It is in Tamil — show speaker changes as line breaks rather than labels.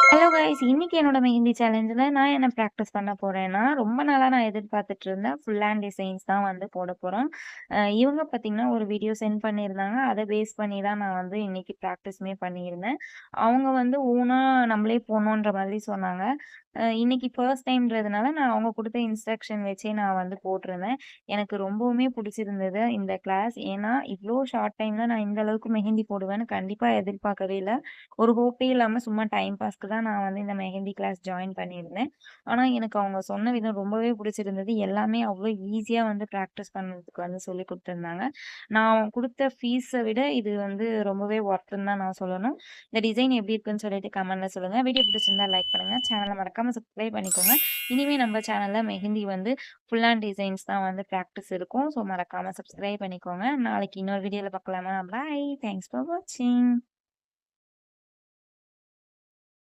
Hello guys! இன்னைக்கு என்னோட மெஹந்தி சேலஞ்சுல நான் என்ன பிராக்டிஸ் பண்ண போறேன்னா, ரொம்ப நாளா நான் எதிர்பார்த்துட்டு இருந்த ஃபுல் ஹேண்ட் டிசைன்ஸ் தான் வந்து போடப் போறோம். இவங்க பார்த்தீங்கன்னா, ஒரு வீடியோ சென்ட் பண்ணியிருந்தாங்க. அத பேஸ் பண்ணி தான் நான் வந்து இன்னைக்கு பிராக்டிஸுமே பண்ணியிருந்தேன். அவங்க வந்து ஓனா நம்மளே போடணுன்ற மாதிரி சொன்னாங்க. இன்னைக்கு ஃபர்ஸ்ட் டைம்ன்றதுனால நான் அவங்க குடுத்த இன்ஸ்ட்ரக்ஷன் வச்சே நான் வந்து போட்டிருந்தேன். எனக்கு ரொம்பவுமே புடிச்சிருந்தது இந்த கிளாஸ். ஏன்னா, இவ்ளோ ஷார்ட் டைம்ல நான் இந்த அளவுக்கு மெஹந்தி போடுவேன்னு கண்டிப்பா எதிர்பார்க்கவே இல்ல. ஒரு ஹோப்பே இல்லாம சும்மா டைம் பாஸ்க்கு தான் நான் வந்து இந்த மெஹந்தி கிளாஸ் ஜாயின் பண்ணியிருந்தேன். ஆனா, எனக்கு அவங்க சொன்ன விதம் ரொம்பவே புடிச்சிருந்தது. எல்லாமே அவ்ளோ ஈஸியா வந்து பிராக்டிஸ் பண்றதுக்கு வந்து சொல்லிக் குடுத்துருந்தாங்க. நான் குடுத்த ஃபீஸ விட இது வந்து ரொம்பவே ஒர்த்துன்னு தான் நான் சொல்லணும். இந்த டிசைன் எப்படி இருக்குன்னு சொல்லிட்டு கமெண்ட்ல சொல்லுங்க. வீடியோ பிடிச்சிருந்தா லைக் பண்ணுங்க. சேனல மறக்காம சப்ஸ்கிரைப் பண்ணிக்கோங்க. இனிமே நம்ம சேனல்ல மெஹந்தி வந்து ஃபுல் ஹேண்ட் டிசைன்ஸ் தான் வந்து பிராக்டிஸ் இருக்கும். ஸோ மறக்காம சப்ஸ்கிரைப் பண்ணிக்கோங்க. நாளைக்கு இன்னொரு வீடியோல பார்க்கலாமா? பாய். தேங்க்ஸ் ஃபார் வாட்சிங்.